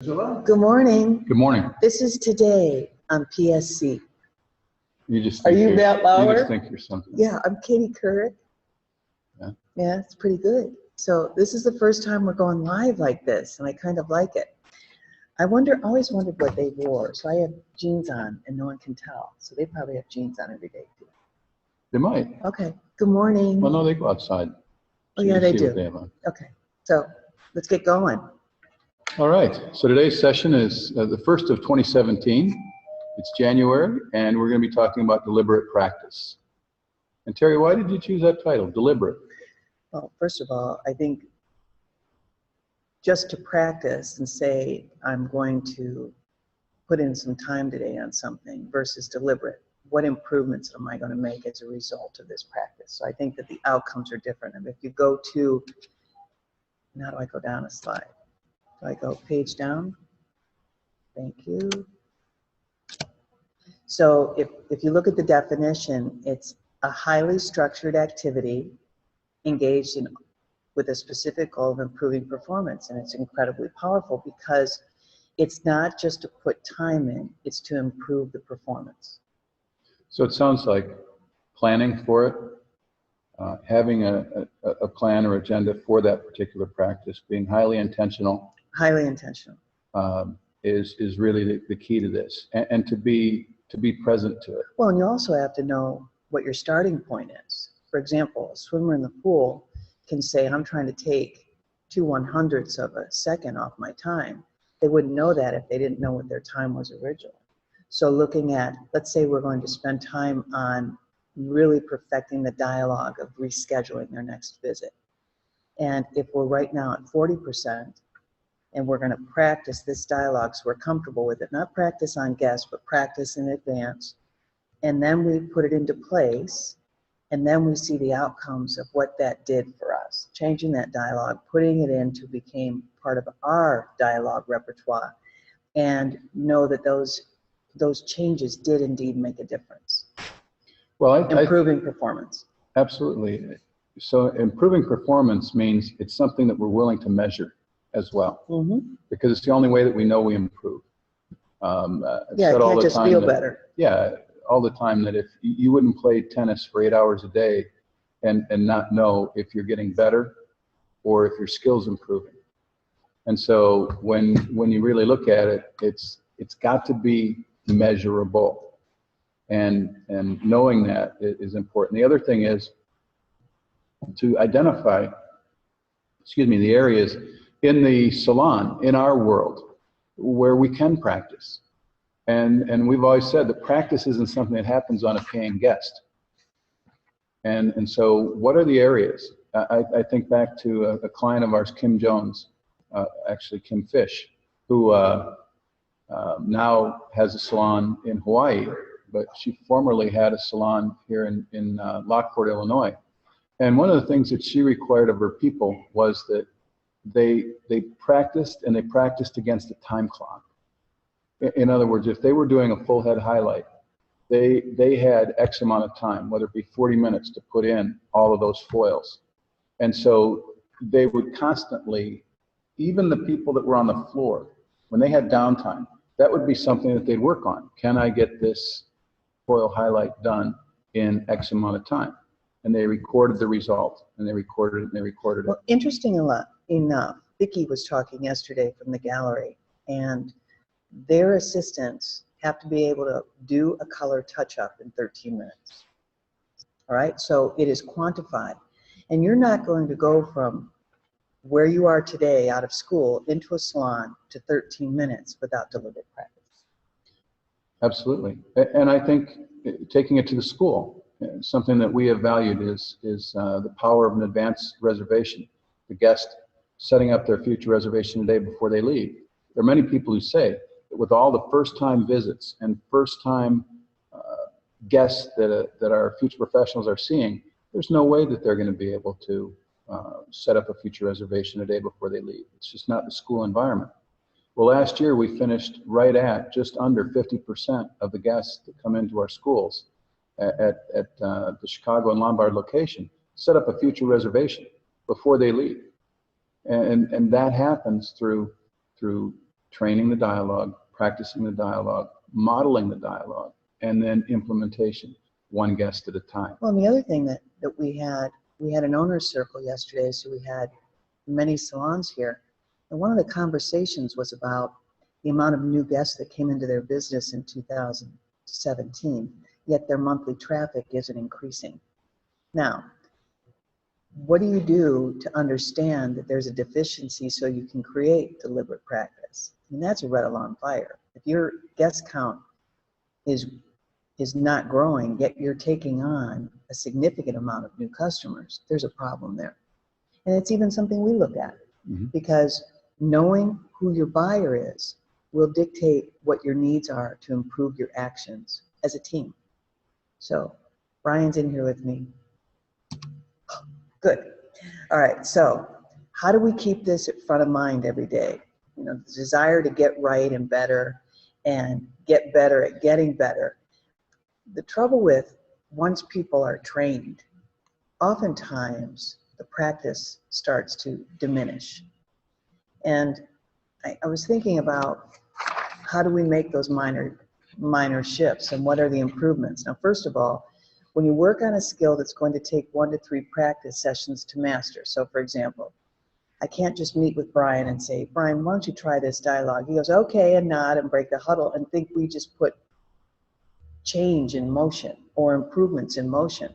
Salon. Good morning. Good morning. This is Today on PSC. You just Are think you you're- that louder? You just think you're something. Yeah, I'm Katie Couric. Yeah. Yeah, it's pretty good. So this is the first time we're going live like this, and I kind of like it. Always wondered what they wore. So I have jeans on, and no one can tell. So they probably have jeans on every day too. They might. Okay. Good morning. Well, no, they go outside. Oh, So you yeah, can they see do. what they have on. Okay. So let's get going. All right. So today's session is the first of 2017. It's January, and we're going to be talking about deliberate practice. And Terry, why did you choose that title, deliberate? Well, first of all, I think just to practice and say, I'm going to put in some time today on something versus deliberate. What improvements am I going to make as a result of this practice? So I think that the outcomes are different. And if you go to, and how do I go down a slide? Do I go page down? Thank you. So if you look at the definition, it's a highly structured activity engaged in with a specific goal of improving performance. And it's incredibly powerful because it's not just to put time in, it's to improve the performance. So it sounds like planning for it, having a plan or agenda for that particular practice, being highly intentional. Highly intentional. Is really the key to this, and to be present to it. Well, and you also have to know what your starting point is. For example, a swimmer in the pool can say, I'm trying to take 2/100ths of a second off my time. They wouldn't know that if they didn't know what their time was originally. So looking at, let's say we're going to spend time on really perfecting the dialogue of rescheduling their next visit. And if we're right now at 40%, and we're going to practice this dialogue so we're comfortable with it, not practice on guests, but practice in advance. And then we put it into place, and then we see the outcomes of what that did for us. Changing that dialogue, putting it into became part of our dialogue repertoire, and know that those changes did indeed make a difference. Well, improving performance. Absolutely. So improving performance means it's something that we're willing to measure as well, because it's the only way that we know we improve. Yeah, it can't just feel better. Yeah, all the time that if you wouldn't play tennis for 8 hours a day and not know if you're getting better or if your skill's improving. And so when you really look at it, it's got to be measurable, and knowing that is important. The other thing is to identify, the areas in the salon, in our world, where we can practice. And we've always said that practice isn't something that happens on a paying guest. And so what are the areas? I think back to a client of ours, Kim Jones, actually Kim Fish, who now has a salon in Hawaii, but she formerly had a salon here in Lockport, Illinois. And one of the things that she required of her people was that they practiced, and they practiced against a time clock. In other words, if they were doing a full head highlight, they had X amount of time, whether it be 40 minutes, to put in all of those foils. And so they would constantly, even the people that were on the floor, when they had downtime, that would be something that they'd work on. Can I get this foil highlight done in X amount of time? And they recorded the result, and they recorded it, and they recorded it. Well, interesting enough, Vicki was talking yesterday from the gallery, and their assistants have to be able to do a color touch-up in 13 minutes. All right, so it is quantified. And you're not going to go from where you are today out of school into a salon to 13 minutes without deliberate practice. Absolutely. And I think taking it to the school, something that we have valued is the power of an advance reservation. The guest setting up their future reservation the day before they leave. There are many people who say that with all the first-time visits and first-time guests that our future professionals are seeing, there's no way that they're going to be able to set up a future reservation the day before they leave. It's just not the school environment. Well, last year we finished right at just under 50% of the guests that come into our schools at the Chicago and Lombard location set up a future reservation before they leave. And that happens through training the dialogue, practicing the dialogue, modeling the dialogue, and then implementation, one guest at a time. Well, and the other thing that we had an owner's circle yesterday, so we had many salons here. And one of the conversations was about the amount of new guests that came into their business in 2017, yet their monthly traffic isn't increasing. Now, what do you do to understand that there's a deficiency so you can create deliberate practice? I mean, that's a red alarm fire. If your guest count is not growing, yet you're taking on a significant amount of new customers, there's a problem there. And it's even something we look at, because knowing who your buyer is will dictate what your needs are to improve your actions as a team. So Brian's in here with me. Good. All right, so how do we keep this at front of mind every day? You know, the desire to get right and better and get better at getting better. The trouble with, once people are trained, oftentimes the practice starts to diminish. And I was thinking about, how do we make those minor shifts, and what are the improvements? Now, first of all, when you work on a skill that's going to take 1 to 3 practice sessions to master. So for example, I can't just meet with Brian and say, Brian, why don't you try this dialogue? He goes, okay, and nod and break the huddle and think we just put change in motion or improvements in motion.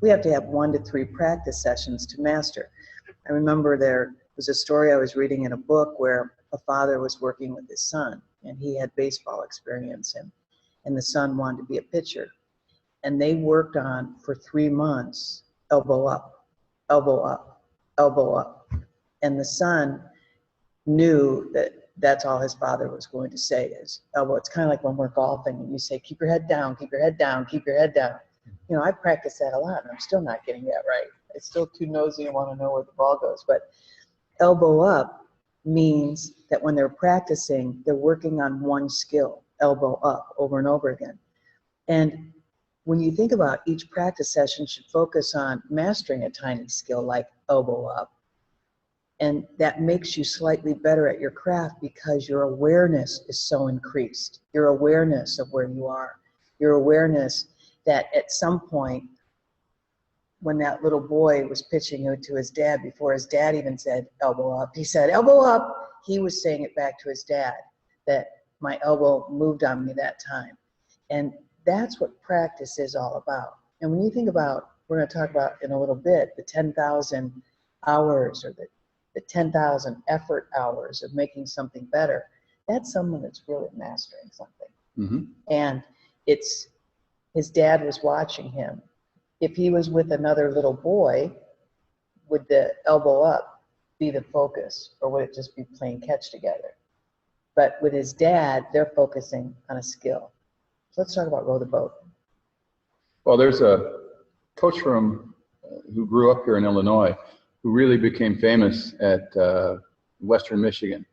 We have to have 1 to 3 practice sessions to master. I remember there was a story I was reading in a book where a father was working with his son, and he had baseball experience, and the son wanted to be a pitcher. And they worked on, for 3 months, elbow up, elbow up, elbow up. And the son knew that that's all his father was going to say is elbow. It's kind of like when we're golfing and you say, keep your head down, keep your head down, keep your head down. You know, I practice that a lot and I'm still not getting that right. It's still too nosy and want to know where the ball goes. But elbow up means that when they're practicing, they're working on one skill, elbow up, over and over again. And when you think about, each practice session should focus on mastering a tiny skill like elbow up. And that makes you slightly better at your craft because your awareness is so increased. Your awareness of where you are. Your awareness that at some point, when that little boy was pitching it to his dad, before his dad even said elbow up, he said elbow up. He was saying it back to his dad, that my elbow moved on me that time. And that's what practice is all about. And when you think about, we're going to talk about in a little bit, the 10,000 hours or the 10,000 effort hours of making something better, that's someone that's really mastering something. And it's, his dad was watching him. If he was with another little boy, would the elbow up be the focus, or would it just be playing catch together? But with his dad, they're focusing on a skill. So let's talk about row the boat. Well, there's a coach from who grew up here in Illinois who really became famous at Western Michigan,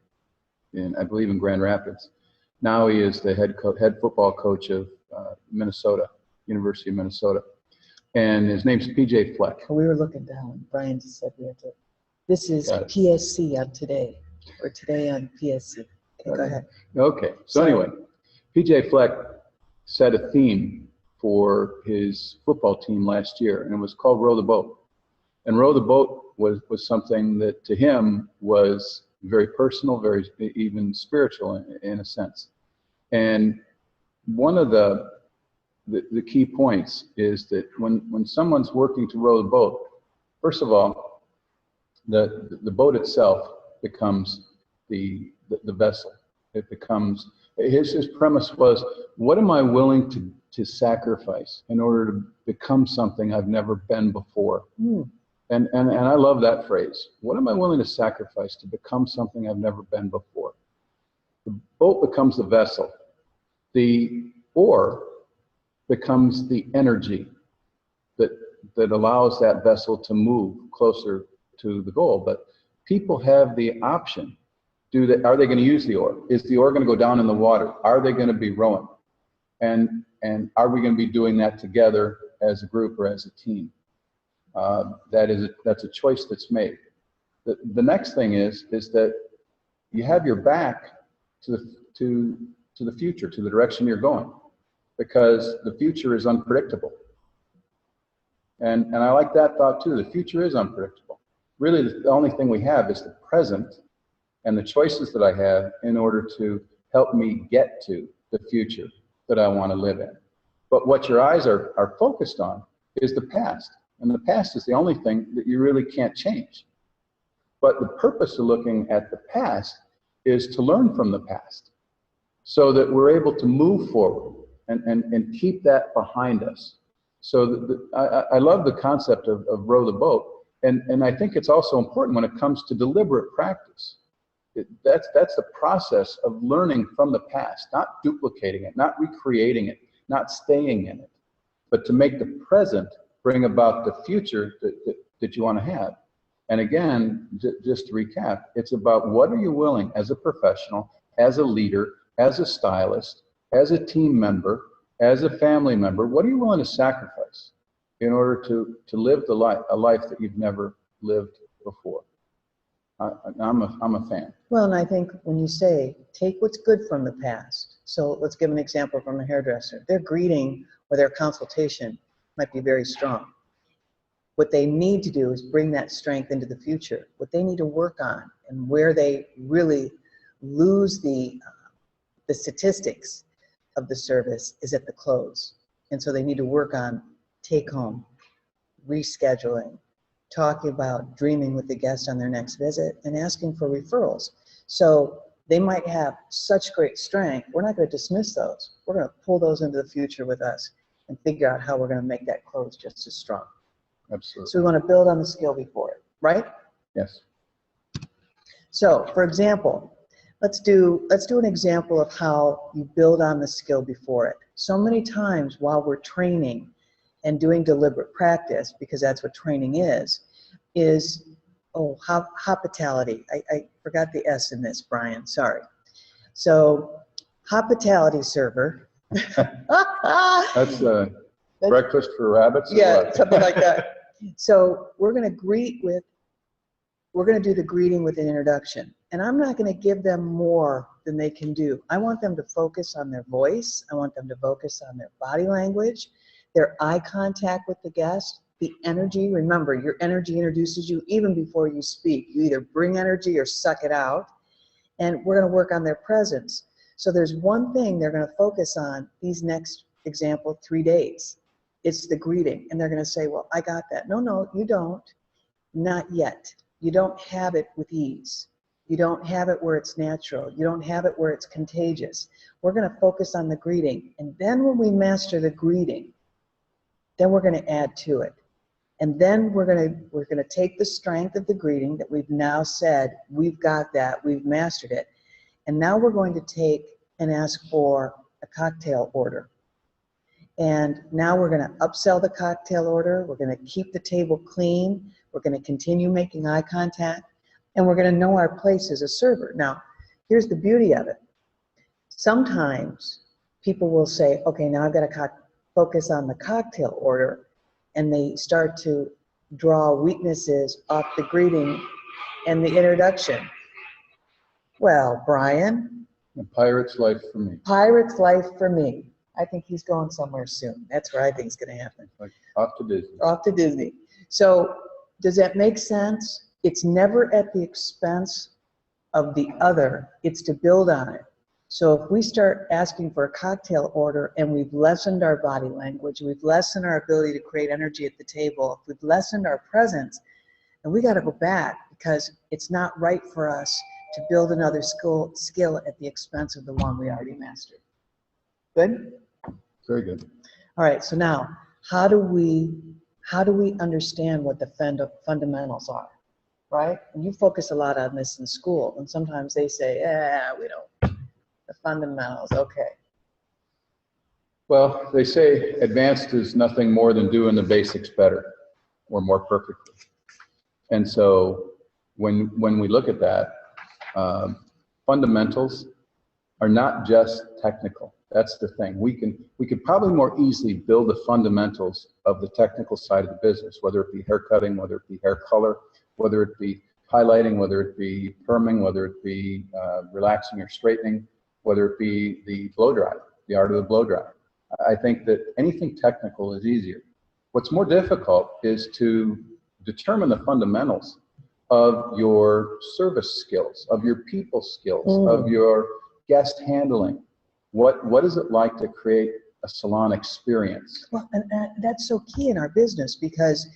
I believe in Grand Rapids. Now he is the head football coach of Minnesota, University of Minnesota. And his name's PJ Fleck. We were looking down. Brian just said we had to. This is PSC on today, or today on PSC. Okay, go ahead. Okay, so anyway, PJ Fleck set a theme for his football team last year, and it was called Row the Boat. And Row the Boat was something that to him was very personal, very even spiritual in a sense. And one of the key points is that when someone's working to row the boat, first of all, the boat itself becomes the vessel. It becomes, his premise was, what am I willing to sacrifice in order to become something I've never been before? And I love that phrase. What am I willing to sacrifice to become something I've never been before? The boat becomes the vessel. The oar becomes the energy that allows that vessel to move closer to the goal. But people have the option. Are they going to use the oar? Is the oar going to go down in the water? Are they going to be rowing? And are we going to be doing that together as a group or as a team? That's a choice that's made. The next thing is that you have your back to the future, to the direction you're going, because the future is unpredictable. And I like that thought too. The future is unpredictable. Really, the only thing we have is the present and the choices that I have in order to help me get to the future that I want to live in. But what your eyes are focused on is the past. And the past is the only thing that you really can't change. But the purpose of looking at the past is to learn from the past so that we're able to move forward and keep that behind us. So I love the concept of row the boat. And I think it's also important when it comes to deliberate practice. That's the process of learning from the past, not duplicating it, not recreating it, not staying in it, but to make the present bring about the future that you want to have. And again, just to recap, it's about what are you willing as a professional, as a leader, as a stylist, as a team member, as a family member, what are you willing to sacrifice in order to live a life that you've never lived before? I'm a fan. Well, and I think when you say, take what's good from the past. So let's give an example from a hairdresser. Their greeting or their consultation might be very strong. What they need to do is bring that strength into the future. What they need to work on and where they really lose the statistics of the service is at the close. And so they need to work on take home, rescheduling, talking about dreaming with the guest on their next visit, and asking for referrals. So they might have such great strength, we're not going to dismiss those. We're going to pull those into the future with us and figure out how we're going to make that close just as strong. Absolutely. So we want to build on the skill before it, right? Yes. So, for example, let's do an example of how you build on the skill before it. So many times while we're training and doing deliberate practice, because that's what training is hospitality. I forgot the S in this, Brian, sorry. So, hospitality server. That's breakfast for rabbits? Yeah, something like that. So we're going to do the greeting with an introduction. And I'm not going to give them more than they can do. I want them to focus on their voice. I want them to focus on their body language, their eye contact with the guest, the energy. Remember, your energy introduces you even before you speak. You either bring energy or suck it out. And we're going to work on their presence. So there's one thing they're going to focus on these next example 3 days. It's the greeting. And they're going to say, well, I got that. No, you don't. Not yet. You don't have it with ease. You don't have it where it's natural. You don't have it where it's contagious. We're going to focus on the greeting. And then when we master the greeting, then we're going to add to it. And then we're going to take the strength of the greeting that we've now said, we've got that, we've mastered it. And now we're going to take and ask for a cocktail order. And now we're going to upsell the cocktail order. We're going to keep the table clean. We're going to continue making eye contact. And we're going to know our place as a server. Now, here's the beauty of it. Sometimes people will say, okay, now I've got to focus on the cocktail order. And they start to draw weaknesses off the greeting and the introduction. Well, Brian. A pirate's life for me. Pirate's life for me. I think he's going somewhere soon. That's where I think it's going to happen. Like off to Disney. Off to Disney. So does that make sense? It's never at the expense of the other. It's to build on it. So if we start asking for a cocktail order and we've lessened our body language, we've lessened our ability to create energy at the table, if we've lessened our presence, and we got to go back because it's not right for us to build another skill at the expense of the one we already mastered. Good? Very good. All right, so now, how do we understand what the fundamentals are, right? And you focus a lot on this in school, and sometimes they say, we don't, the fundamentals, okay. Well, they say advanced is nothing more than doing the basics better or more perfectly. And so when we look at that, fundamentals are not just technical. That's the thing. We could probably more easily build the fundamentals of the technical side of the business, whether it be hair cutting, whether it be hair color, whether it be highlighting, whether it be perming, whether it be relaxing or straightening, whether it be the blow dry, the art of the blow dry. I think that anything technical is easier. What's more difficult is to determine the fundamentals of your service skills, of your people skills, of your guest handling. What is it like to create a salon experience? Well, and that's so key in our business, because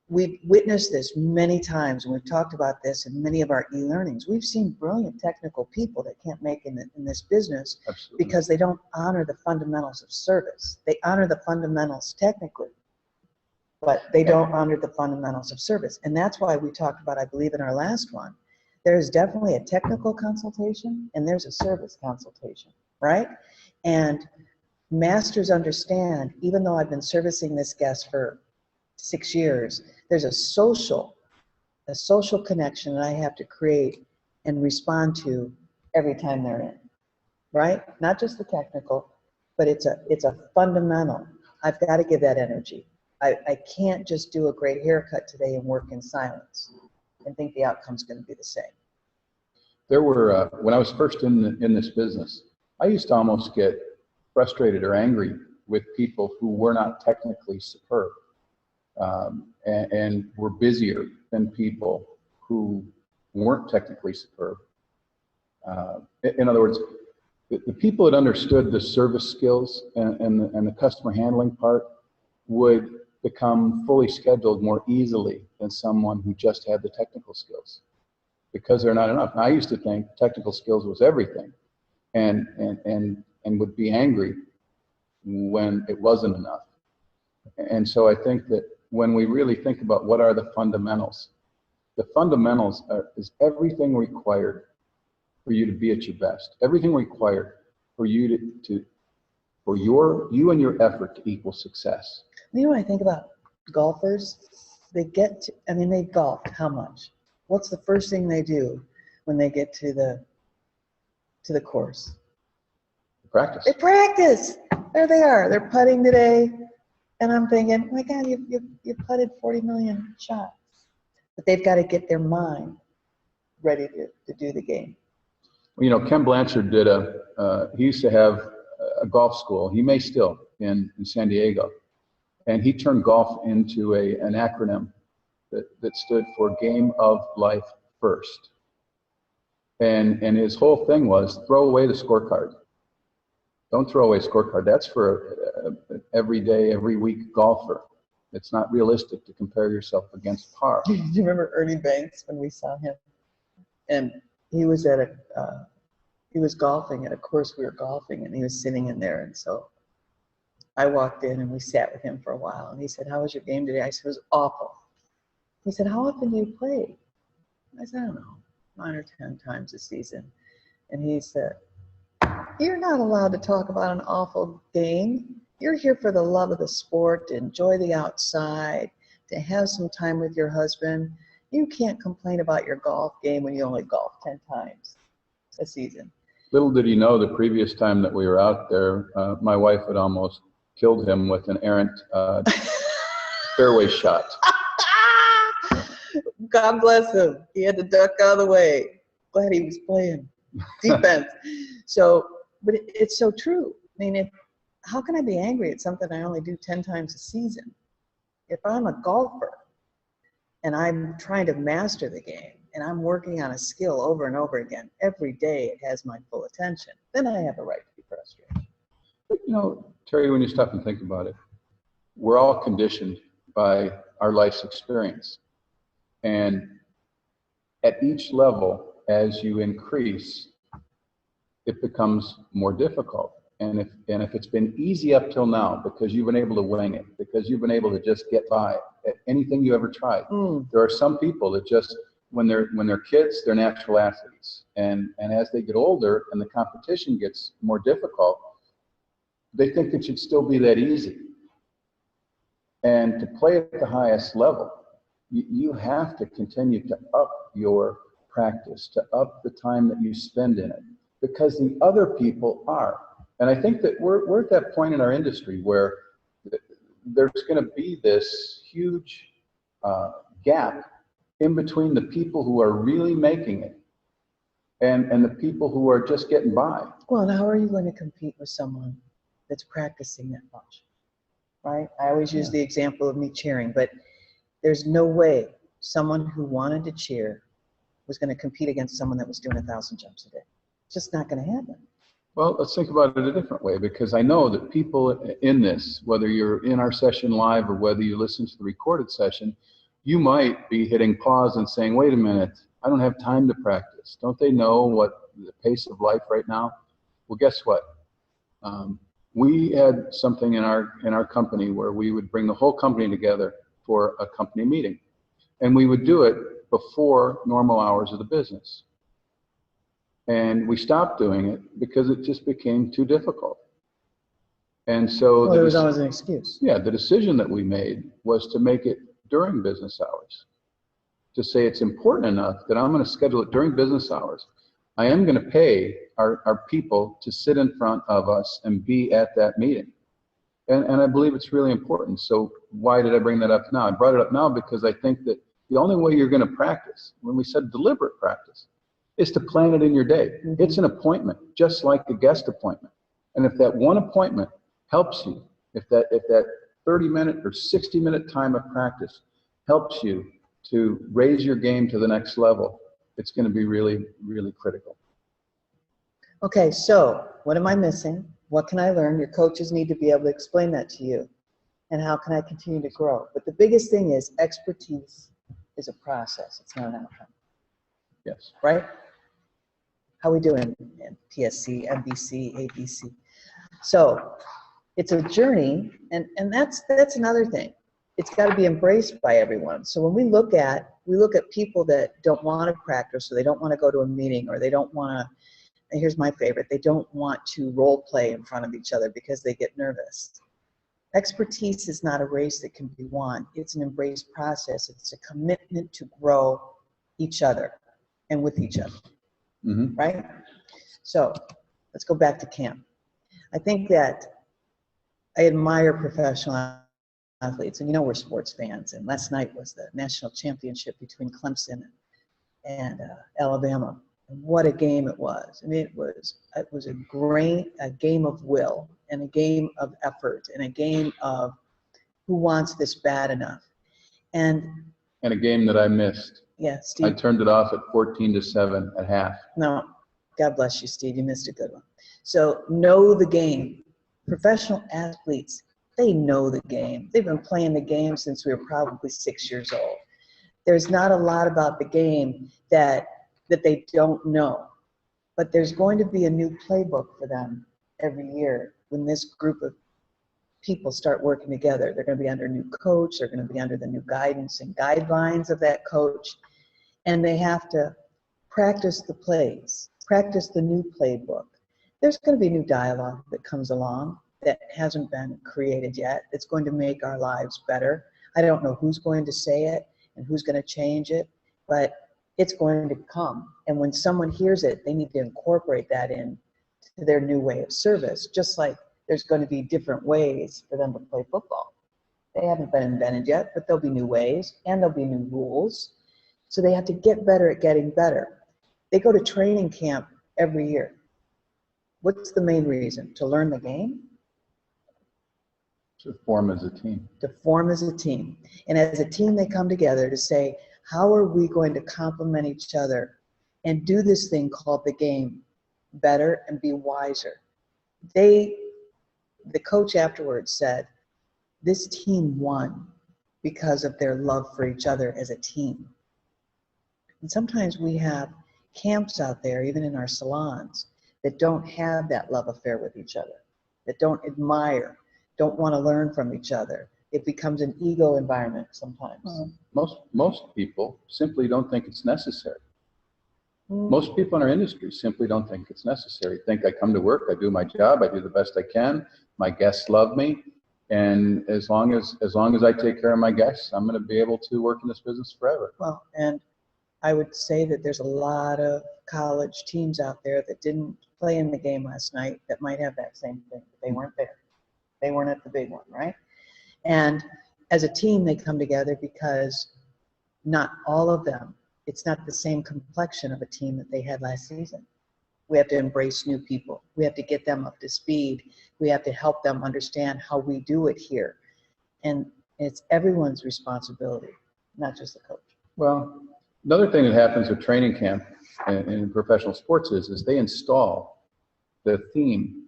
we've witnessed this many times, and we've talked about this in many of our e-learnings. We've seen brilliant technical people that can't make in this business. Absolutely. Because they don't honor the fundamentals of service. They honor the fundamentals technically, but they don't honor the fundamentals of service. And that's why we talked about, I believe in our last one, there's definitely a technical consultation and there's a service consultation, right? And masters understand, even though I've been servicing this guest for 6 years, there's a social connection that I have to create and respond to every time they're in, right? Not just the technical, but it's a fundamental. I've got to give that energy. I can't just do a great haircut today and work in silence and think the outcome's going to be the same. There were, when I was first in this business, I used to almost get frustrated or angry with people who were not technically superb. And were busier than people who weren't technically superb. In other words, the people that understood the service skills and the customer handling part would become fully scheduled more easily than someone who just had the technical skills, because they're not enough. And I used to think technical skills was everything, and would be angry when it wasn't enough. And so I think that when we really think about what are the fundamentals is everything required for you to be at your best. Everything required for you for you and your effort to equal success. You know what I think about golfers? They get to, I mean, they've golfed how much? What's the first thing they do when they get to the course? Practice. They practice. There they are. They're putting today. And I'm thinking, my God, you putted 40 million shots. But they've got to get their mind ready to do the game. Well, you know, Ken Blanchard he used to have a golf school. He may still in San Diego. And he turned golf into an acronym that stood for Game of Life First. And his whole thing was throw away the scorecard. Don't throw away a scorecard. That's for an everyday, every week golfer. It's not realistic to compare yourself against par. Do you remember Ernie Banks when we saw him? And he was he was golfing at a course we were golfing, and he was sitting in there. And so I walked in and we sat with him for a while. And he said, "How was your game today?" I said, "It was awful." He said, "How often do you play?" I said, "I don't know, 9 or 10 times a season." And he said, "You're not allowed to talk about an awful game. You're here for the love of the sport, to enjoy the outside, to have some time with your husband. You can't complain about your golf game when you only golf 10 times a season." Little did he know, the previous time that we were out there, my wife had almost killed him with an errant fairway shot. God bless him. He had to duck out of the way. Glad he was playing defense. So, but it's so true. I mean, how can I be angry at something I only do 10 times a season? If I'm a golfer and I'm trying to master the game and I'm working on a skill over and over again, every day it has my full attention, then I have a right to be frustrated. But, you know, Terry, when you stop and think about it, we're all conditioned by our life's experience. And at each level, as you increase, it becomes more difficult. And if it's been easy up till now because you've been able to wing it, because you've been able to just get by at anything you ever tried, there are some people that just, when they're kids, they're natural athletes. And as they get older and the competition gets more difficult, they think it should still be that easy. And to play at the highest level, you have to continue to up your practice, to up the time that you spend in it, because the other people are. And I think that we're at that point in our industry where there's going to be this huge gap in between the people who are really making it and the people who are just getting by. Well, and how are you going to compete with someone that's practicing that much, right? I always use the example of me cheering, but there's no way someone who wanted to cheer was going to compete against someone that was doing 1,000 jumps a day. It's just not going to happen. Well, let's think about it a different way, because I know that people in this, whether you're in our session live or whether you listen to the recorded session, you might be hitting pause and saying, wait a minute, I don't have time to practice. Don't they know what the pace of life right now? Well, guess what? We had something in our company where we would bring the whole company together for a company meeting. And we would do it before normal hours of the business. And we stopped doing it because it just became too difficult. And so Well, there was always an excuse. Yeah, the decision that we made was to make it during business hours. To say it's important enough that I'm going to schedule it during business hours. I am going to pay our people to sit in front of us and be at that meeting. And I believe it's really important. So why did I bring that up now? I brought it up now because I think that the only way you're going to practice, when we said deliberate practice, is to plan it in your day. Mm-hmm. It's an appointment, just like a guest appointment. And if that one appointment helps you, if that 30-minute or 60-minute time of practice helps you to raise your game to the next level, it's going to be really, really critical. Okay, so what am I missing? What can I learn? Your coaches need to be able to explain that to you. And how can I continue to grow? But the biggest thing is expertise is a process. It's not an outcome. Yes. Right? How we doing in PSC, MBC, ABC? So it's a journey, and that's another thing. It's got to be embraced by everyone. So when we look at people that don't want to practice, or they don't want to go to a meeting, or they don't want to, and here's my favorite, they don't want to role play in front of each other because they get nervous. Expertise is not a race that can be won. It's an embraced process. It's a commitment to grow each other and with each other, right? So let's go back to camp. I think that I admire professional athletes, and you know we're sports fans, and last night was the national championship between Clemson and Alabama. And what a game it was. I mean, it was a game of will, and a game of effort, and a game of who wants this bad enough. And a game that I missed. Yeah, Steve. I turned it off at 14-7 at half. No, God bless you, Steve. You missed a good one. So know the game. Professional athletes, they know the game. They've been playing the game since we were probably 6 years old. There's not a lot about the game that they don't know, but there's going to be a new playbook for them every year when this group of people start working together. They're going to be under a new coach. They're going to be under the new guidance and guidelines of that coach, and they have to practice the plays, practice the new playbook. There's going to be new dialogue that comes along that hasn't been created yet. It's going to make our lives better. I don't know who's going to say it and who's going to change it, but it's going to come. And when someone hears it, they need to incorporate that into their new way of service, just like there's going to be different ways for them to play football. They haven't been invented yet, but there'll be new ways and there'll be new rules. So they have to get better at getting better. They go to training camp every year. What's the main reason? To learn the game? To form as a team. To form as a team. And as a team, they come together to say, how are we going to complement each other and do this thing called the game better and be wiser? The coach afterwards said, this team won because of their love for each other as a team. And sometimes we have camps out there, even in our salons, that don't have that love affair with each other, that don't admire, don't want to learn from each other. It becomes an ego environment sometimes. Most people simply don't think it's necessary. Most people in our industry simply don't think it's necessary. Think I come to work, I do my job, I do the best I can, my guests love me, and as long as I take care of my guests, I'm going to be able to work in this business forever. Well, and I would say that there's a lot of college teams out there that didn't play in the game last night that might have that same thing. They weren't there. They weren't at the big one, right? And as a team, they come together because not all of them it's not the same complexion of a team that they had last season. We have to embrace new people. We have to get them up to speed. We have to help them understand how we do it here. And it's everyone's responsibility, not just the coach. Well, another thing that happens with training camp in professional sports is they install the theme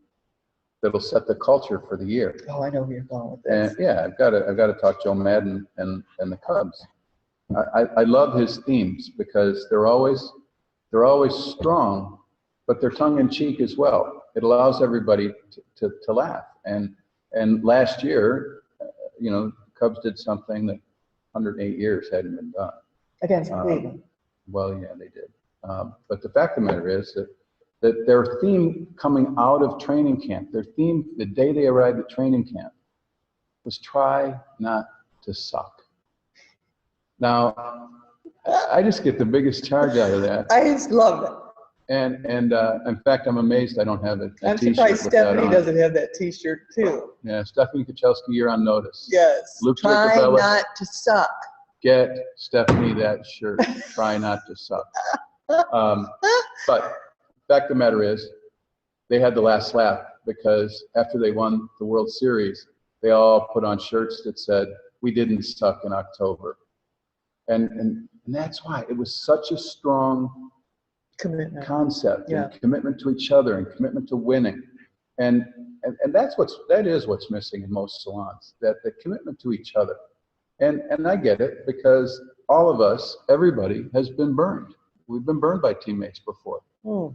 that'll set the culture for the year. Oh, I know where you're going with this. And yeah, I've got to talk Joe Madden and the Cubs. I love his themes because they're always strong, but they're tongue in cheek as well. It allows everybody to laugh. And last year, you know, Cubs did something that 108 years hadn't been done. Against Cleveland. Well, yeah, they did. But the fact of the matter is that their theme coming out of training camp, their theme the day they arrived at training camp, was try not to suck. Now, I just get the biggest charge out of that. I just love it. And in fact, I'm amazed I don't have a I'm t-shirt surprised with that Stephanie on. doesn't have that t-shirt too. Yeah, Stephanie Kuchelski, you're on notice. Yes. Luke Try Jacobella. not to suck. Get Stephanie that shirt. Try not to suck. But fact of the matter is, they had the last laugh because after they won the World Series, they all put on shirts that said, "We didn't suck in October." And that's why it was such a strong Commitment. concept, Yeah. and commitment to each other and commitment to winning. And that is what's missing in most salons, that the commitment to each other. And I get it because all of us, everybody has been burned. We've been burned by teammates before. Mm.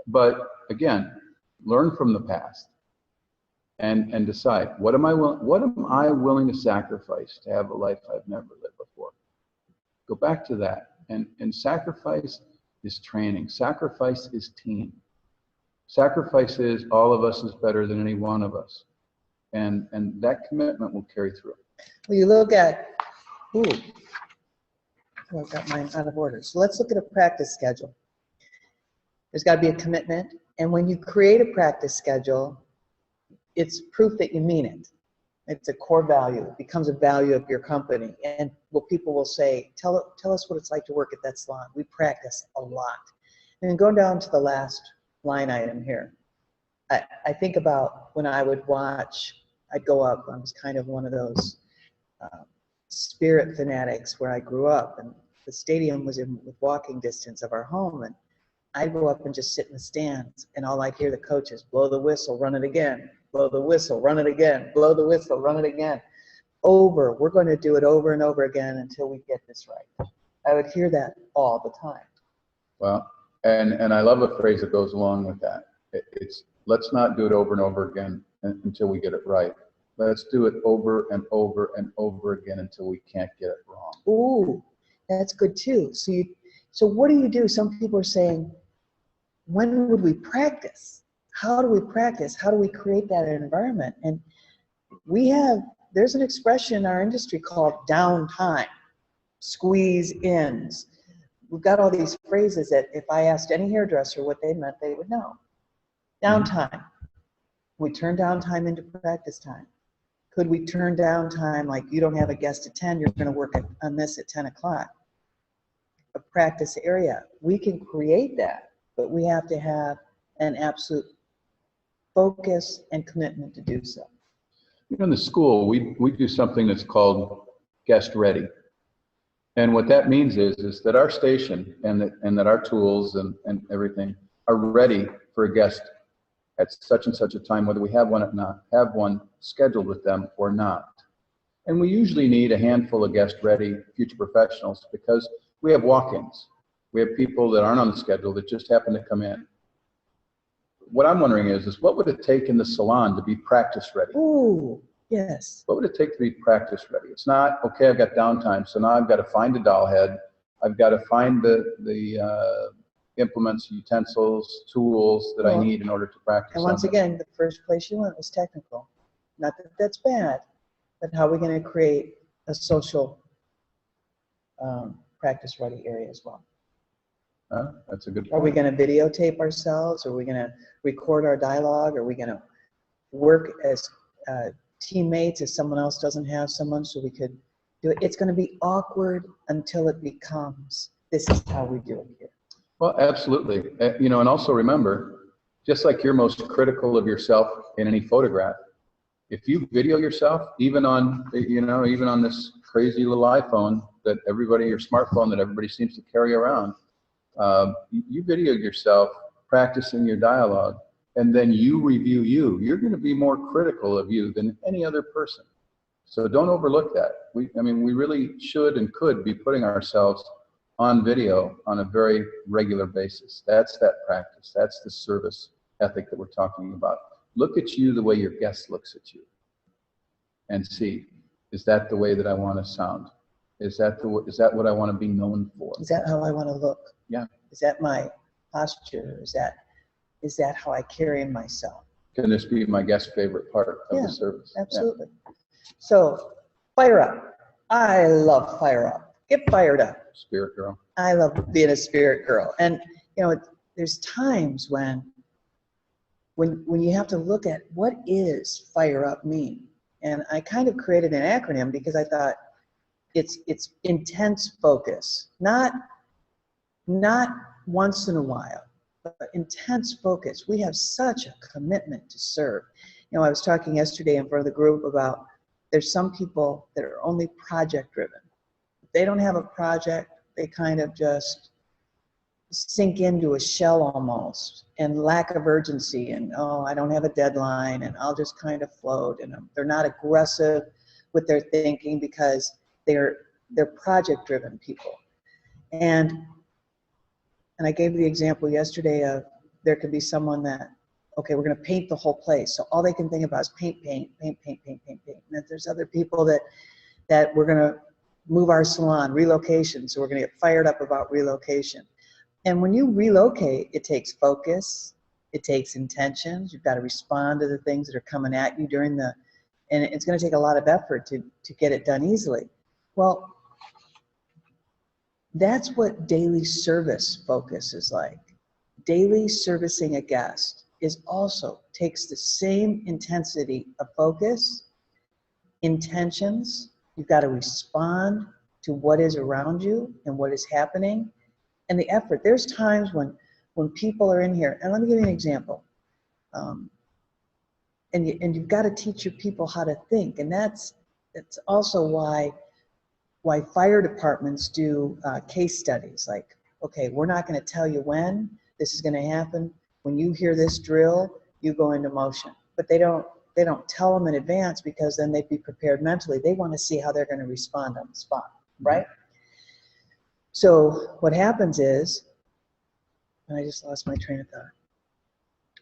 But again, learn from the past and decide, what am I willing to sacrifice to have a life I've never lived before? Go back to that. And sacrifice is training. Sacrifice is team. Sacrifice is all of us is better than any one of us. And that commitment will carry through. Well, you look at, oh, I've got mine out of order. So let's look at a practice schedule. There's got to be a commitment. And when you create a practice schedule, it's proof that you mean it. It's a core value. It becomes a value of your company. And what people will say, tell us what it's like to work at that salon. We practice a lot. And then going down to the last line item here, I think about when I would watch, I'd go up, I was kind of one of those spirit fanatics where I grew up, and the stadium was in walking distance of our home, and I'd go up and just sit in the stands, and all I'd hear the coaches, blow the whistle, run it again, blow the whistle, run it again, blow the whistle, run it again. We're going to do it over and over again until we get this right. I would hear that all the time. Well, and I love a phrase that goes along with that. It's let's not do it over and over again until we get it right. Let's do it over and over and over again until we can't get it wrong. Ooh, that's good too. So what do you do? Some people are saying, when would we practice? How do we practice? How do we create that environment? And there's an expression in our industry called downtime, squeeze ins. We've got all these phrases that if I asked any hairdresser what they meant, they would know. Downtime. We turn downtime into practice time. Could we turn downtime like you don't have a guest at 10, you're going to work on this at 10 o'clock? A practice area. We can create that, but we have to have an absolute focus and commitment to do so. You know, in the school, we do something that's called guest ready. And what that means is that our station and that our tools and everything are ready for a guest at such and such a time, whether we have one scheduled with them or not. And we usually need a handful of guest-ready future professionals because we have walk-ins. We have people that aren't on the schedule that just happen to come in. What I'm wondering is what would it take in the salon to be practice-ready? Ooh, yes. What would it take to be practice-ready? It's not, okay, I've got downtime, so now I've got to find a doll head. I've got to find the implements, utensils, tools that I need in order to practice. And once again, the first place you went was technical. Not that that's bad, but how are we going to create a social practice ready area as well? That's a good point. Are we going to videotape ourselves? Are we going to record our dialogue? Are we going to work as teammates if someone else doesn't have someone so we could do it? It's going to be awkward until it becomes this is how we do it here. Well, absolutely. You know, and also remember, just like you're most critical of yourself in any photograph, if you video yourself, even on, you know, even on this crazy little iPhone that everybody, your smartphone that everybody seems to carry around, you video yourself practicing your dialogue, and then you review you, you're going to be more critical of you than any other person. So don't overlook that. I mean, we really should and could be putting ourselves on video on a very regular basis. That's that practice. That's the service ethic that we're talking about. Look at you the way your guest looks at you and see, is that the way that I want to sound? Is that what I want to be known for? Is that how I want to look? Yeah. Is that my posture? Is that how I carry myself? Can this be my guest's favorite part of the service? Absolutely. Yeah. So, fire up. I love fire up. Get fired up. Spirit girl. I love being a spirit girl. And, you know, there's times when you have to look at what is fire up mean. And I kind of created an acronym because I thought it's intense focus, not once in a while, but intense focus. We have such a commitment to serve. You know, I was talking yesterday in front of the group about there's some people that are only project driven. If they don't have a project, they kind of just sink into a shell almost, and lack of urgency, and oh, I don't have a deadline, and I'll just kind of float, and they're not aggressive with their thinking because they're project driven people. And I gave the example yesterday of there could be someone that, okay, we're going to paint the whole place. So all they can think about is paint. And then there's other people that we're going to move our salon, relocation. So we're going to get fired up about relocation. And when you relocate, it takes focus, it takes intentions. You've got to respond to the things that are coming at you and it's going to take a lot of effort to get it done easily. Well, that's what daily service focus is like. Daily servicing a guest takes the same intensity of focus, intentions. You've got to respond to what is around you and what is happening, and the effort. There's times when people are in here, and let me give you an example. And you've got to teach your people how to think, and that's also why fire departments do case studies. Like, okay, we're not going to tell you when this is going to happen. When you hear this drill, you go into motion. But they don't tell them in advance because then they'd be prepared mentally. They want to see how they're going to respond on the spot, right? So what happens is, and I just lost my train of thought.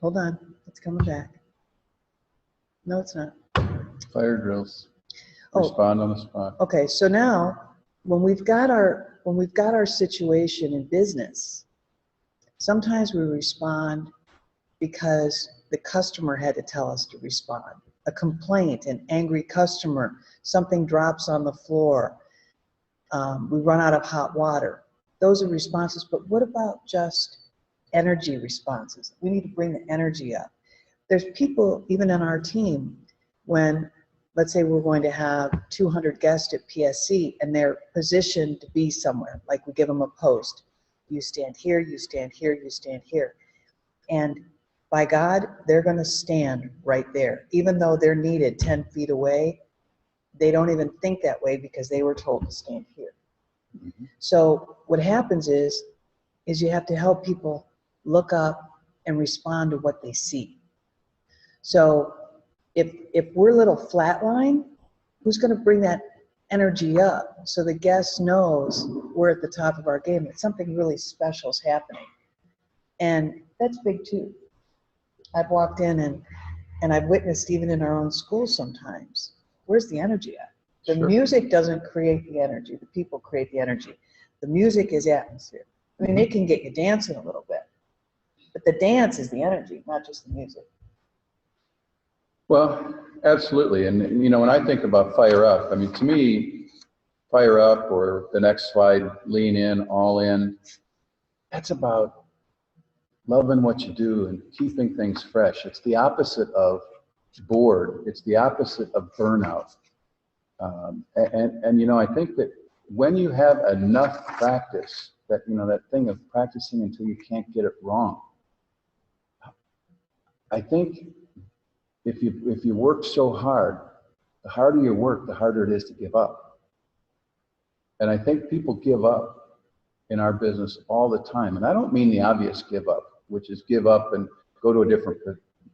Hold on, it's coming back. No, it's not. Fire drills. Respond on the spot. Okay, so now when we've got our situation in business, sometimes we respond because the customer had to tell us to respond. A complaint, an angry customer, something drops on the floor, we run out of hot water. Those are responses, but what about just energy responses? We need to bring the energy up. There's people, even in our team, when, let's say we're going to have 200 guests at PSC and they're positioned to be somewhere, like we give them a post. You stand here, you stand here, you stand here. And by God, they're going to stand right there. Even though they're needed 10 feet away, they don't even think that way because they were told to stand here. Mm-hmm. So what happens is you have to help people look up and respond to what they see. So if we're a little flatline, who's going to bring that energy up so the guest knows we're at the top of our game, that something really special is happening? And that's big too. I've walked in and I've witnessed even in our own schools sometimes, where's the energy at? The music doesn't create the energy, the people create the energy. The music is atmosphere. I mean, it can get you dancing a little bit, but the dance is the energy, not just the music. Well, absolutely. And, you know, when I think about fire up, I mean, to me, fire up, or the next slide, lean in, all in, that's about loving what you do and keeping things fresh. It's the opposite of bored. It's the opposite of burnout. And you know, I think that when you have enough practice that, you know, that thing of practicing until you can't get it wrong. I think if you work so hard, the harder you work, the harder it is to give up. And I think people give up in our business all the time. And I don't mean the obvious give up, which is give up and go to a different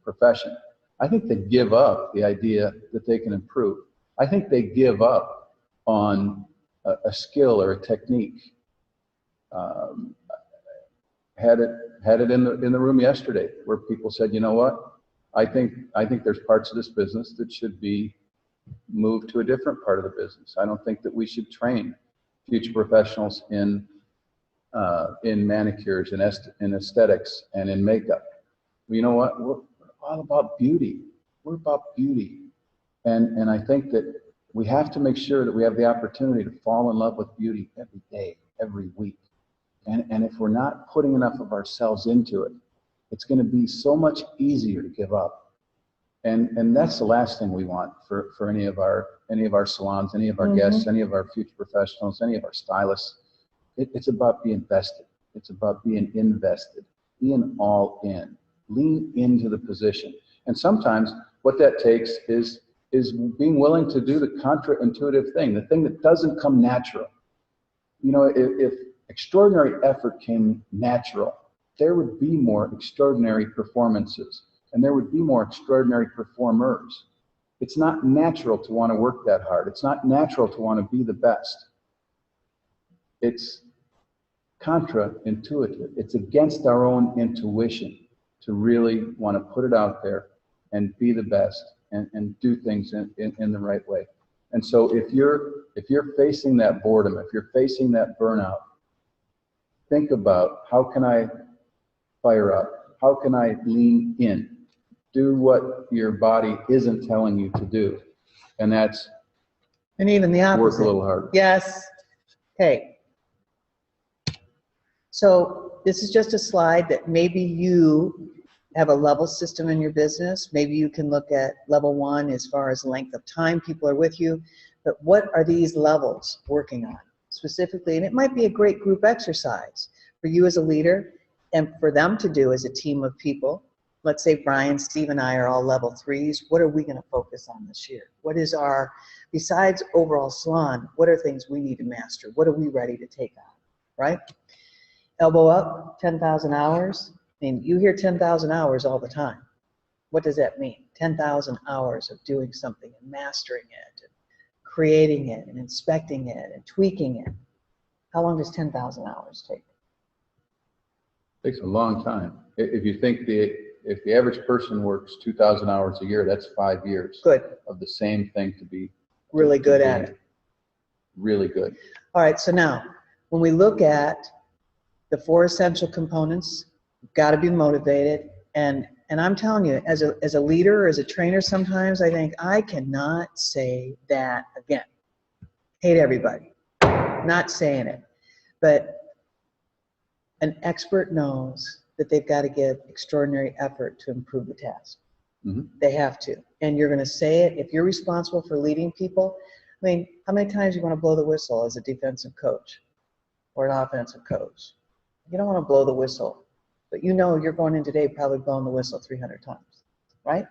profession. I think they give up the idea that they can improve. I think they give up on a skill or a technique. Had it in the room yesterday where people said, you know what, I think there's parts of this business that should be moved to a different part of the business. I don't think that we should train future professionals in manicures and in aesthetics and in makeup. You know what? We're all about beauty. We're about beauty. And I think that we have to make sure that we have the opportunity to fall in love with beauty every day, every week. And if we're not putting enough of ourselves into it, it's going to be so much easier to give up. And that's the last thing we want for any of our salons, any of our guests, any of our future professionals, any of our stylists. It's about being vested. It's about being invested, being all in, lean into the position. And sometimes what that takes is being willing to do the counterintuitive thing, the thing that doesn't come natural. You know, if extraordinary effort came natural, there would be more extraordinary performances, and there would be more extraordinary performers. It's not natural to want to work that hard. It's not natural to want to be the best. It's contra-intuitive. It's against our own intuition to really want to put it out there and be the best and do things in the right way. And so if you're facing that boredom, if you're facing that burnout, think about, how can I fire up? How can I lean in? Do what your body isn't telling you to do. And that's even the opposite. Work a little harder. Yes. Okay. So this is just a slide that maybe you have a level system in your business. Maybe you can look at level 1 as far as length of time people are with you. But what are these levels working on specifically? And it might be a great group exercise for you as a leader and for them to do as a team of people. Let's say Brian, Steve, and I are all level 3s. What are we going to focus on this year? What is our, besides overall salon, what are things we need to master? What are we ready to take on, right? Elbow up, 10,000 hours. I mean, you hear 10,000 hours all the time. What does that mean? 10,000 hours of doing something and mastering it, and creating it, and inspecting it, and tweaking it. How long does 10,000 hours take? It takes a long time. If you think if the average person works 2,000 hours a year, that's 5 years. Good. Of the same thing to be really good at it. Really good. All right, so now, when we look at the 4 essential components, you've got to be motivated. And I'm telling you, as a leader or as a trainer, sometimes I think, I cannot say that again. Hate everybody. Not saying it. But an expert knows that they've got to give extraordinary effort to improve the task. They have to. And you're going to say it. If you're responsible for leading people, I mean, how many times you want to blow the whistle as a defensive coach or an offensive coach? You don't want to blow the whistle, but you know you're going in today probably blowing the whistle 300 times, right?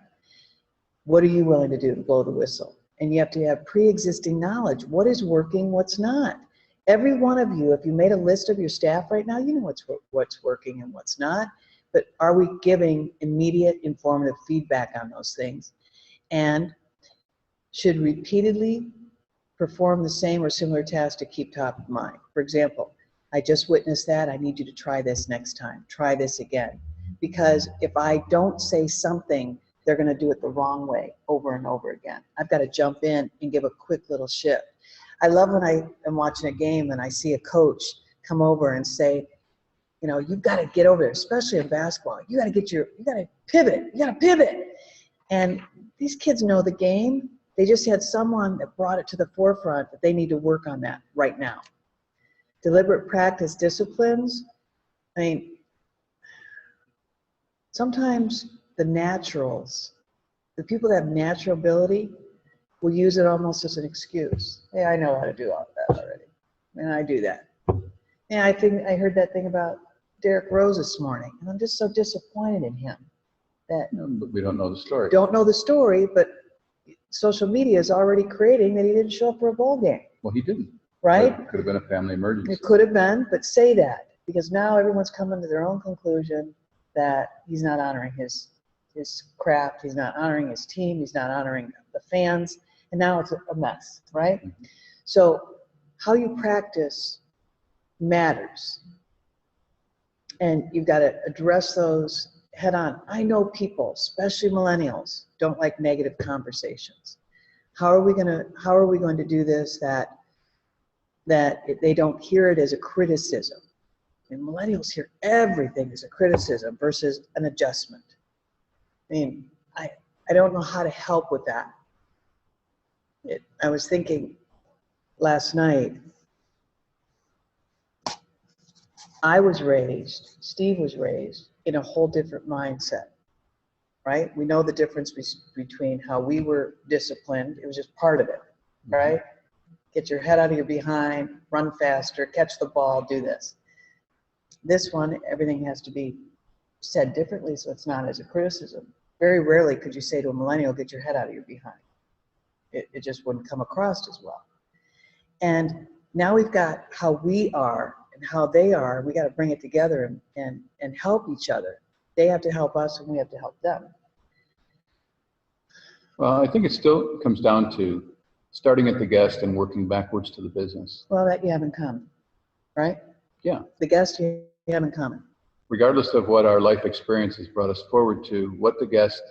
What are you willing to do to blow the whistle? And you have to have pre-existing knowledge. What is working, what's not? Every one of you, if you made a list of your staff right now, you know what's working and what's not. But are we giving immediate informative feedback on those things? And should repeatedly perform the same or similar tasks to keep top of mind. For example, I just witnessed that. I need you to try this next time. Try this again. Because if I don't say something, they're going to do it the wrong way over and over again. I've got to jump in and give a quick little shift. I love when I am watching a game and I see a coach come over and say, you know, you've got to get over there, especially in basketball. You got to pivot. And these kids know the game. They just had someone that brought it to the forefront that they need to work on that right now. Deliberate practice disciplines. I mean, sometimes the naturals, the people that have natural ability, will use it almost as an excuse. Hey, I know how to do all that already. And I do that. Yeah, I think I heard that thing about Derek Rose this morning, and I'm just so disappointed in him that But we don't know the story. don't know the story, but social media is already creating that he didn't show up for a bowl game. Well, he didn't. Right? It could have been a family emergency. It could have been, but say that, because now everyone's coming to their own conclusion that he's not honoring his craft, he's not honoring his team, he's not honoring the fans, and now it's a mess, right? Mm-hmm. So how you practice matters, and you've got to address those head on. I know people, especially millennials, don't like negative conversations. How are we going to do this that they don't hear it as a criticism? And millennials hear everything as a criticism versus an adjustment. I mean, I don't know how to help with that. I was thinking last night, I was raised, Steve was raised in a whole different mindset, right? We know the difference between how we were disciplined. It was just part of it, right? Get your head out of your behind, run faster, catch the ball, do this. This one, everything has to be said differently, so it's not as a criticism. Very rarely could you say to a millennial, get your head out of your behind. It just wouldn't come across as well. And now we've got how we are and how they are. We got to bring it together and help each other. They have to help us, and we have to help them. Well, I think it still comes down to starting at the guest and working backwards to the business. Well, that you have in common, right? Yeah. The guest you have in common. Regardless of what our life experience has brought us forward to, what the guest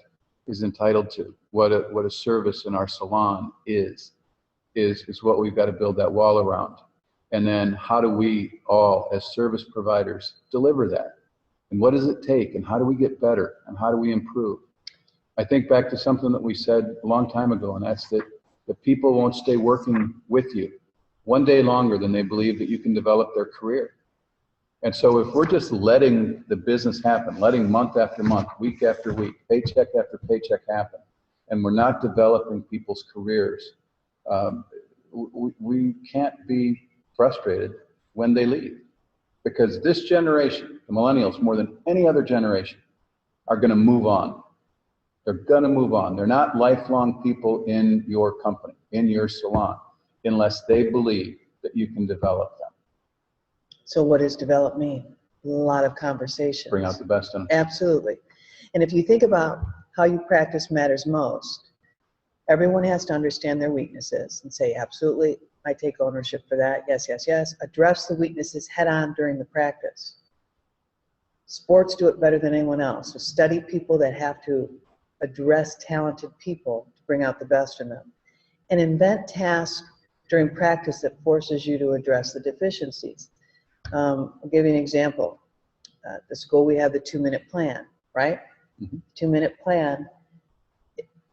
is entitled to, what a service in our salon is what we've got to build that wall around. And then how do we all, as service providers, deliver that? And what does it take? And how do we get better? And how do we improve? I think back to something that we said a long time ago, and that's that the people won't stay working with you one day longer than they believe that you can develop their career. And so if we're just letting the business happen, letting month after month, week after week, paycheck after paycheck happen, and we're not developing people's careers, we can't be frustrated when they leave. Because this generation, the millennials, more than any other generation, are going to move on. They're going to move on. They're not lifelong people in your company, in your salon, unless they believe that you can develop them. So what does develop mean? A lot of conversations. Bring out the best in them. Absolutely. And if you think about how you practice matters most, everyone has to understand their weaknesses and say, absolutely, I take ownership for that. Yes, yes, yes. Address the weaknesses head on during the practice. Sports do it better than anyone else. So study people that have to address talented people to bring out the best in them. And invent tasks during practice that forces you to address the deficiencies. I'll give you an example. At the school, we have the 2-minute plan, right? Mm-hmm. 2-minute plan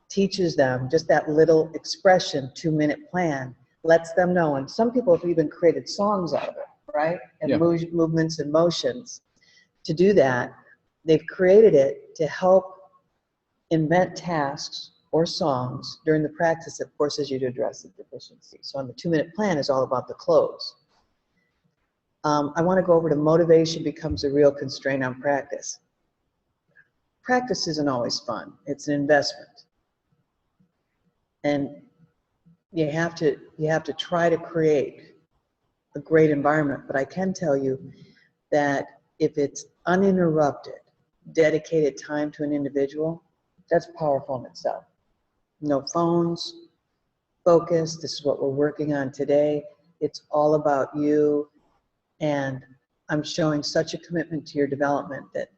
teaches them just that little expression, 2-minute plan, lets them know. And some people have even created songs out of it, right? And yeah. Movements and motions. To do that, they've created it to help invent tasks or songs during the practice that forces you to address the deficiency. So on the 2-minute plan is all about the close. I want to go over to motivation becomes a real constraint on practice. Practice isn't always fun. It's an investment. And you have to try to create a great environment. But I can tell you that if it's uninterrupted, dedicated time to an individual, that's powerful in itself. No phones, focus, this is what we're working on today. It's all about you. And I'm showing such a commitment to your development that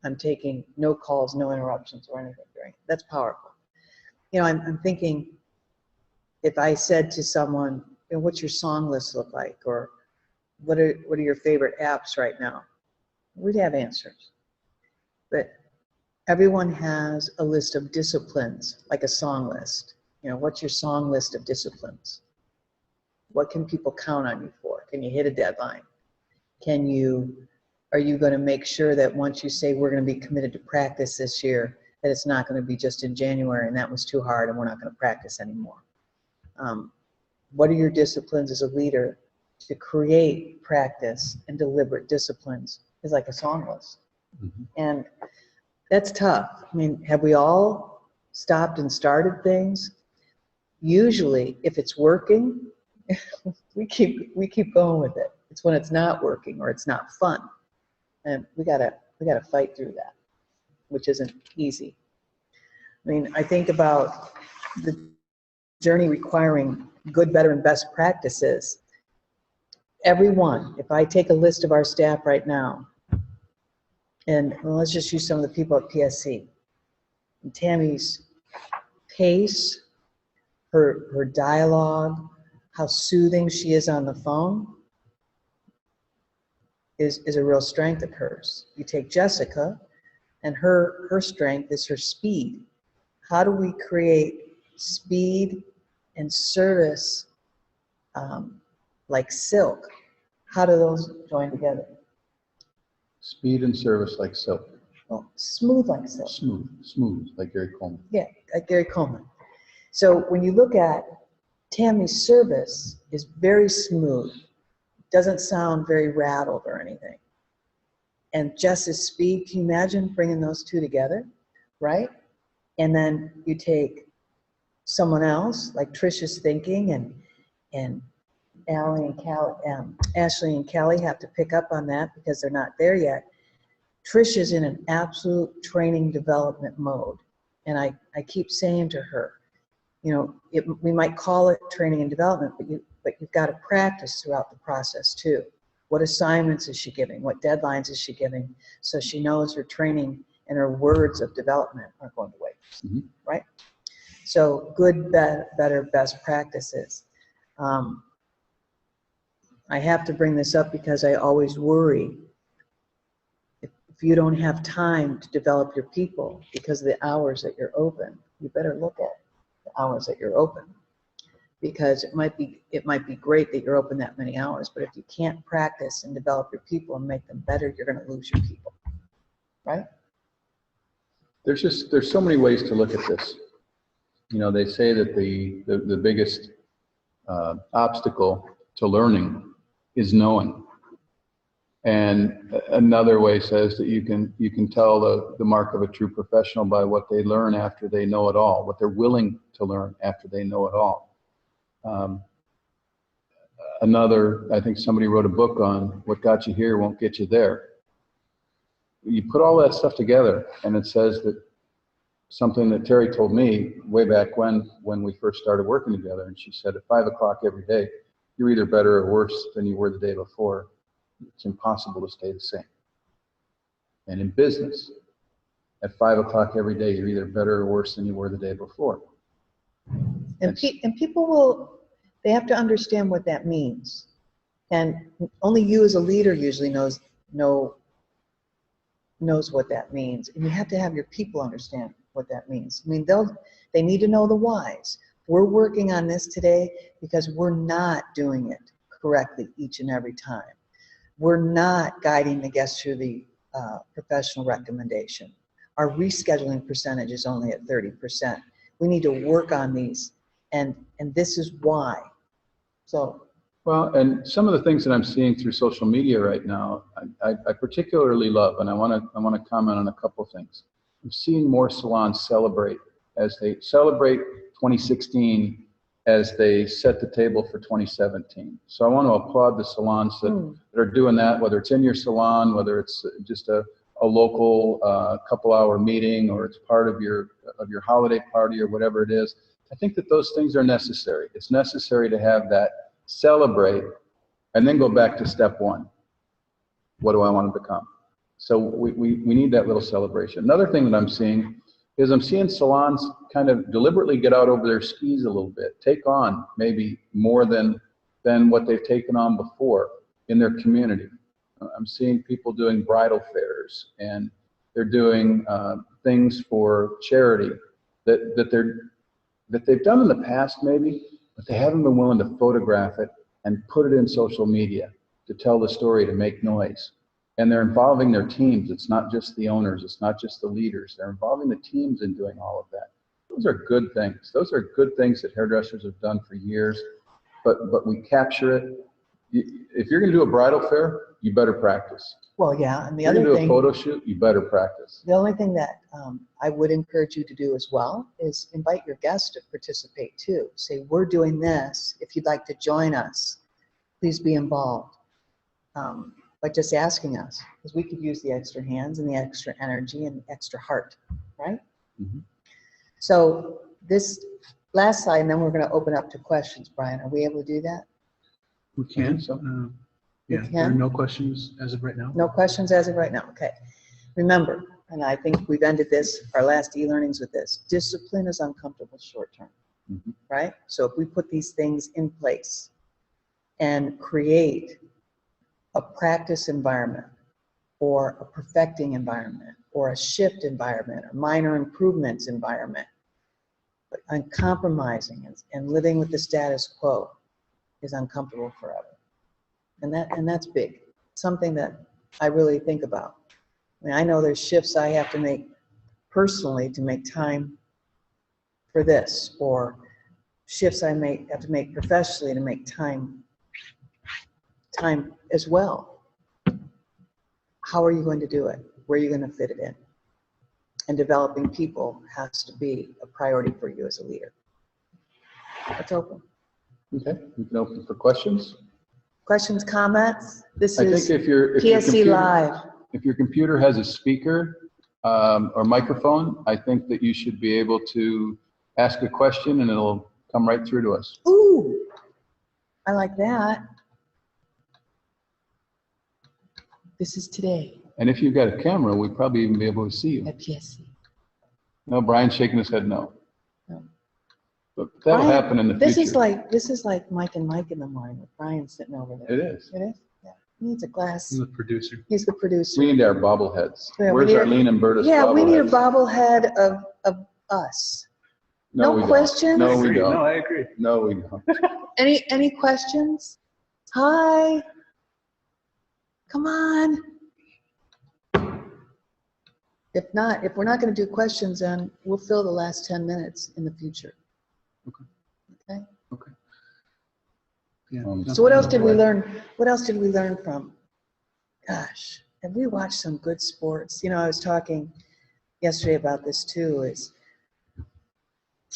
I'm taking no calls, no interruptions or anything during it. That's powerful. You know, I'm thinking if I said to someone, you know, what's your song list look like? Or what are your favorite apps right now? We'd have answers. But everyone has a list of disciplines, like a song list. You know, what's your song list of disciplines? What can people count on you for? Can you hit a deadline? Are you going to make sure that once you say we're going to be committed to practice this year, that it's not going to be just in January and that was too hard and we're not going to practice anymore? What are your disciplines as a leader to create practice and deliberate disciplines is like a song list. And that's tough. I mean, have we all stopped and started things? Usually, if it's working, we keep going with it. It's when it's not working or it's not fun, and we gotta fight through that, which isn't easy. I mean, I think about the journey requiring good, better, and best practices. Everyone, if I take a list of our staff right now, and well, let's just use some of the people at PSC. And Tammy's pace, her dialogue, how soothing she is on the phone is a real strength of hers. You take Jessica, and her strength is her speed. How do we create speed and service like silk? How do those join together? Speed and service like silk. Well, smooth like silk. Smooth, like Gary Coleman. Yeah, like Gary Coleman. So when you look at Tammy's service is very smooth, doesn't sound very rattled or anything. And Jess's speed, can you imagine bringing those two together, right? And then you take someone else, like Trisha's thinking, and Ashley and Callie have to pick up on that because they're not there yet. Trisha's in an absolute training development mode. And I keep saying to her, you know, we might call it training and development, but you've got to practice throughout the process too. What assignments is she giving? What deadlines is she giving? So she knows her training and her words of development aren't going to waste, right? So good, better, best practices. I have to bring this up because I always worry if you don't have time to develop your people because of the hours that you're open, you better look at the hours that you're open, because it might be great that you're open that many hours, but if you can't practice and develop your people and make them better, you're going to lose your people, right? There's so many ways to look at this. You know, they say that the biggest obstacle to learning is knowing. And another way says that you can tell the mark of a true professional by what they learn after they know it all, what they're willing to learn after they know it all. I think somebody wrote a book on what got you here won't get you there. You put all that stuff together, and it says that something that Terry told me way back when we first started working together, and she said, at 5 o'clock every day, you're either better or worse than you were the day before. It's impossible to stay the same. And in business, at 5 o'clock every day, you're either better or worse than you were the day before. And people they have to understand what that means. And only you as a leader usually knows what that means. And you have to have your people understand what that means. I mean, they need to know the whys. We're working on this today because we're not doing it correctly each and every time. We're not guiding the guests through the professional recommendation. Our rescheduling percentage is only at 30%. We need to work on these, and this is why. So. Well, and some of the things that I'm seeing through social media right now, I particularly love, and I want to comment on a couple things. I'm seeing more salons celebrate 2016 as they set the table for 2017. So I want to applaud the salons that are doing that, whether it's in your salon, whether it's just a local couple-hour meeting, or it's part of your holiday party or whatever it is. I think that those things are necessary. It's necessary to have that celebrate and then go back to step one. What do I want to become? So we need that little celebration. Another thing that I'm seeing is salons kind of deliberately get out over their skis a little bit, take on maybe more than what they've taken on before in their community. I'm seeing people doing bridal fairs, and they're doing things for charity that they've done in the past maybe, but they haven't been willing to photograph it and put it in social media to tell the story, to make noise. And they're involving their teams. It's not just the owners. It's not just the leaders. They're involving the teams in doing all of that. Those are good things. Those are good things that hairdressers have done for years, but we capture it if you're going to do a bridal fair, you better practice. Well, yeah, and the If you're other going to do a thing, photo shoot, you better practice. the only thing that I would encourage you to do as well is invite your guests to participate too. Say, we're doing this. If you'd like to join us, please be involved. By just asking us, because we could use the extra hands and the extra energy and the extra heart, right? Mm-hmm. So this last slide, and then we're going to open up to questions. Brian, are we able to do that? We can. So. Yeah, We there are can? no questions as of right now. No questions as of right now. Okay. Remember, and I think we've ended this, our last e-learnings with this, discipline is uncomfortable short term, Mm-hmm. right? So if we put these things in place and create a practice environment or a perfecting environment or a shift environment or minor improvements environment, but uncompromising and living with the status quo is uncomfortable forever. And that's big. Something that I really think about. I mean, I know there's shifts I have to make personally to make time for this, or shifts I have to make professionally to make time as well. How are you going to do it? Where are you going to fit it in? And developing people has to be a priority for you as a leader. Let's open. Okay, we can open for questions. Questions, comments? This I is think if your PSC computer, Live. if your computer has a speaker or microphone, I think that you should be able to ask a question and it'll come right through to us. Ooh, I like that. This is today And if you've got a camera, we'd probably even be able to see you. at PSC. No, Brian's shaking his head no. No. But that'll Brian, happen in the this future. is like Mike and Mike in the morning with Brian sitting over there. It is. It is? Yeah. He needs a glass. I'm the producer. He's the producer. We need our bobbleheads. Yeah, we Where's need- Arlene and Berta's Yeah, we need a bobbleheads? bobblehead of us. No, No we don't. questions? No, we No, don't. I agree. No, we don't. Any questions? Hi. Come on. If not, if we're not going to do questions, then we'll fill the last 10 minutes in the future. Okay. Okay. Okay. Yeah. So what else did we learn? What else did we learn from? Gosh, have we watched some good sports? You know, I was talking yesterday about this too. Is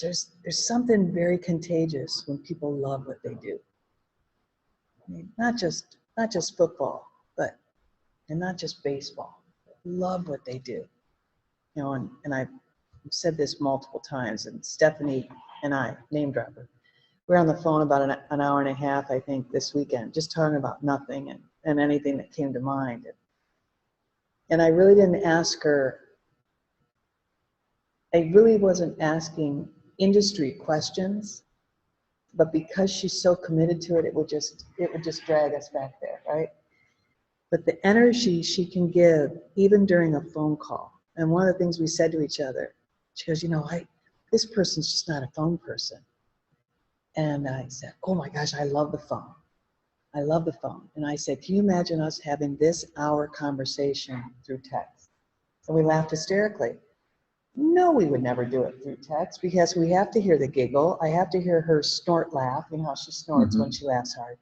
there's something very contagious when people love what they do. I mean, not just football, and not just baseball. Love what they do. You know, and I've said this multiple times. And Stephanie and I, name dropper, we were on the phone about an hour and a half, I think, this weekend, just talking about nothing and anything that came to mind. And I really didn't ask her, I really wasn't asking industry questions, but because she's so committed to it, it would just drag us back there, right? But the energy she can give, even during a phone call, and one of the things we said to each other, she goes, you know, this person's just not a phone person. And I said, oh my gosh, I love the phone. I love the phone. And I said, can you imagine us having this hour conversation through text? And we laughed hysterically. No, we would never do it through text because we have to hear the giggle. I have to hear her snort laugh. You know how she snorts when she laughs hard.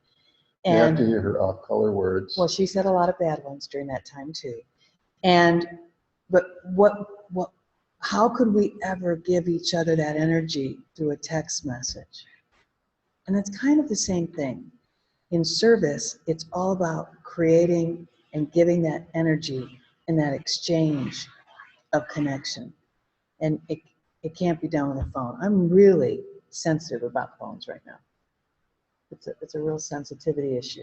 You have And to hear her off-color words. well, she said a lot of bad ones during that time too. But how could we ever give each other that energy through a text message? And it's kind of the same thing. In service, it's all about creating and giving that energy and that exchange of connection. And it can't be done with a phone. I'm really sensitive about phones right now. It's a real sensitivity issue.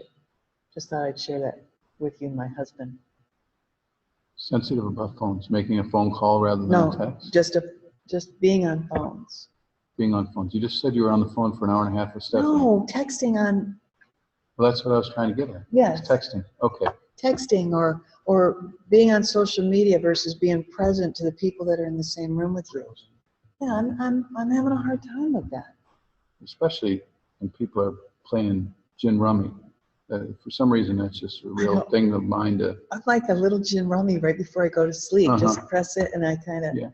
Just thought I'd share that with you and my husband. Sensitive about phones, making a phone call rather than No, a text. just being on phones. Being on phones. You just said you were on the phone for an hour and a half with Stephanie. No, texting on, Well, that's what I was trying to get at. yes, It's texting. Okay. texting or being on social media versus being present to the people that are in the same room with you. Yeah, I'm having a hard time with that. Especially when people are playing gin rummy. For some reason, that's just a real know. thing of mine to. I like a little gin rummy right before I go to sleep. Just press it and I kind of, Yeah.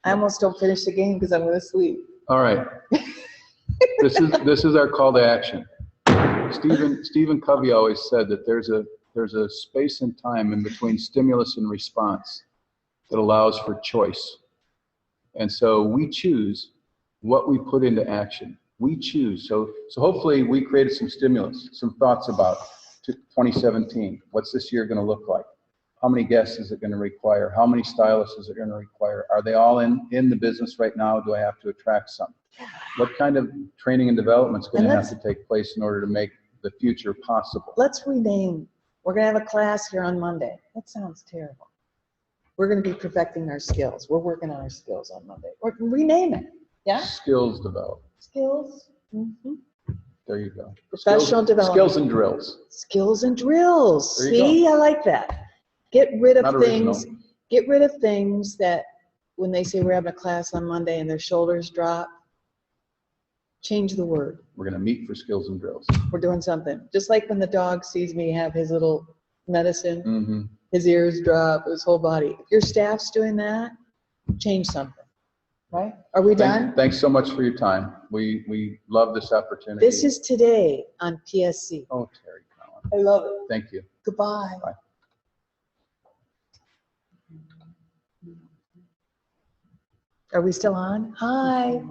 I almost don't finish the game because I'm going to sleep. All right. This is our call to action. Stephen Covey always said that there's a space and time in between stimulus and response that allows for choice. And so we choose what we put into action. We choose. So hopefully we created some stimulus, some thoughts about 2017. What's this year going to look like? How many guests is it going to require? How many stylists is it going to require? Are they all in the business right now? Do I have to attract some? What kind of training and development is going to have to take place in order to make the future possible? Let's rename. We're going to have a class here on Monday. That sounds terrible. We're going to be perfecting our skills. We're working on our skills on Monday. Or rename it. Yeah? Skills development. Skills. Mm-hmm. There you go. Professional development. Skills and drills. Skills and drills. There you See, I like that. Get rid of Not things. original. Get rid of things that when they say we're having a class on Monday and their shoulders drop, change the word. We're going to meet for skills and drills. We're doing something. Just like when the dog sees me have his little medicine, Mm-hmm. his ears drop, his whole body. If your staff's doing that, change something. Right? Are we done? Thanks so much for your time. We love this opportunity. This is today on PSC. Oh, Terry Collins. I love it. Thank you. Goodbye. Bye. Are we still on? Hi.